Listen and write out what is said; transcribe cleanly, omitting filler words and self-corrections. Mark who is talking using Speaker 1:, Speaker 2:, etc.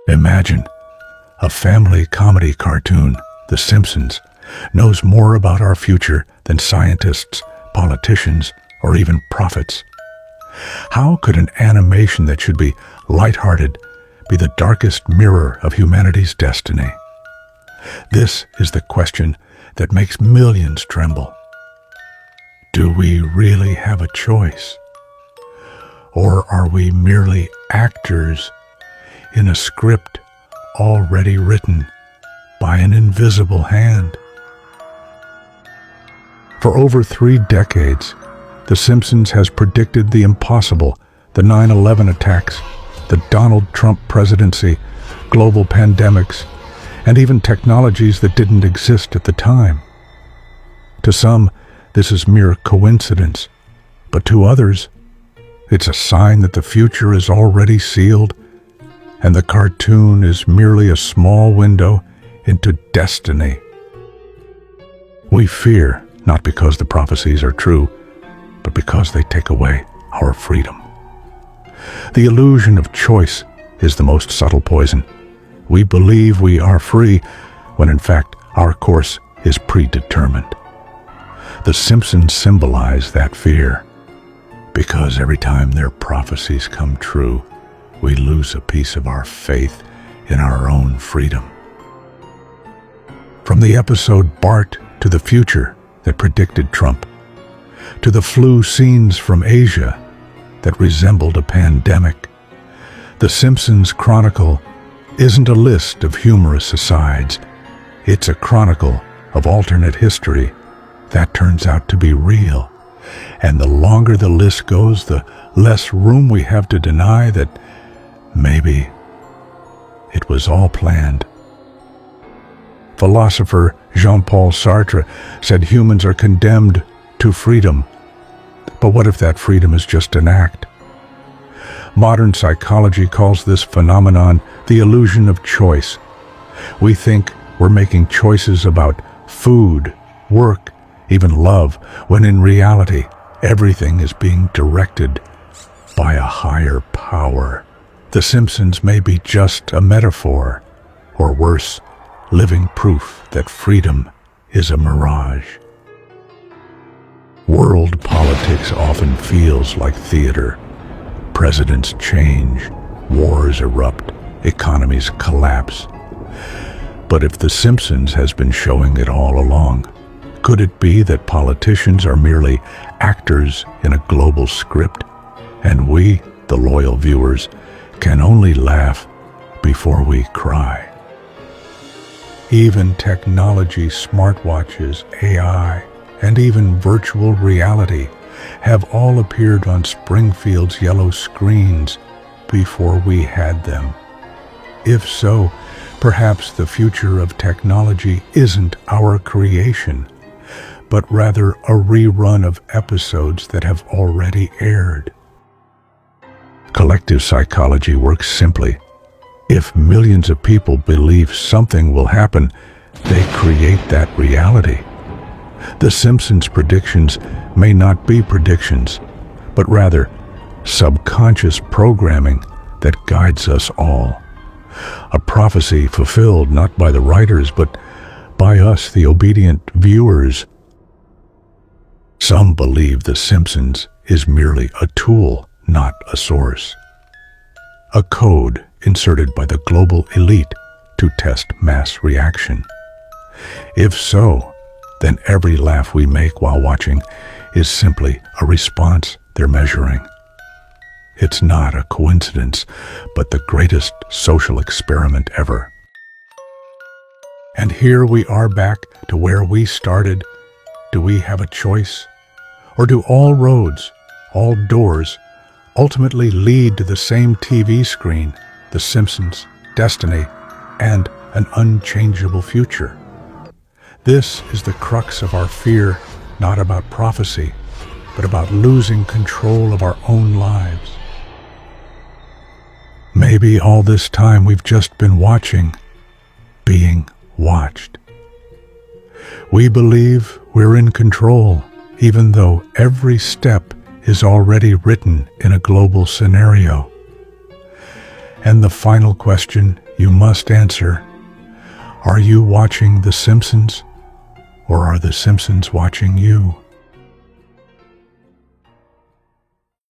Speaker 1: Imagine a family comedy cartoon, The Simpsons, knows more about our future than scientists, politicians, or even prophets. How could an animation that should be lighthearted be the darkest mirror of humanity's destiny? This is the question that makes millions tremble. Do we really have a choice? Or are we merely actors in a script already written by an invisible hand? For over 3 decades, The Simpsons has predicted the impossible, the 9/11 attacks, the Donald Trump presidency, global pandemics, and even technologies that didn't exist at the time. To some, this is mere coincidence, but to others, it's a sign that the future is already sealed, and the cartoon is merely a small window into destiny. We fear, not because the prophecies are true, but because they take away our freedom. The illusion of choice is the most subtle poison. We believe we are free, when in fact our course is predetermined. The Simpsons symbolize that fear, because every time their prophecies come true, we lose a piece of our faith in our own freedom. From the episode Bart to the Future that predicted Trump, to the flu scenes from Asia that resembled a pandemic, The Simpsons Chronicle isn't a list of humorous asides. It's a chronicle of alternate history that turns out to be real. And the longer the list goes, the less room we have to deny that maybe it was all planned. Philosopher Jean-Paul Sartre said humans are condemned to freedom. But what if that freedom is just an act? Modern psychology calls this phenomenon the illusion of choice. We think we're making choices about food, work, even love, when in reality, everything is being directed by a higher power. The Simpsons may be just a metaphor, or worse, living proof that freedom is a mirage. World politics often feels like theater. Presidents change, wars erupt, economies collapse. But if The Simpsons has been showing it all along, could it be that politicians are merely actors in a global script, and we, the loyal viewers, can only laugh before we cry? Even technology, smartwatches, AI, and even virtual reality have all appeared on Springfield's yellow screens before we had them. If so, perhaps the future of technology isn't our creation, but rather a rerun of episodes that have already aired. Collective psychology works simply. If millions of people believe something will happen, they create that reality. The Simpsons' predictions may not be predictions, but rather subconscious programming that guides us all. A prophecy fulfilled not by the writers, but by us, the obedient viewers. Some believe The Simpsons is merely a tool, not a source. A code inserted by the global elite to test mass reaction. If so, then every laugh we make while watching is simply a response they're measuring. It's not a coincidence, but the greatest social experiment ever. And here we are back to where we started. Do we have a choice? Or do all roads, all doors, ultimately lead to the same TV screen, The Simpsons, destiny, and an unchangeable future? This is the crux of our fear, not about prophecy, but about losing control of our own lives. Maybe all this time we've just been watching, being watched. We believe we're in control, even though every step is already written in a global scenario. And the final question you must answer, are you watching The Simpsons, or are The Simpsons watching you?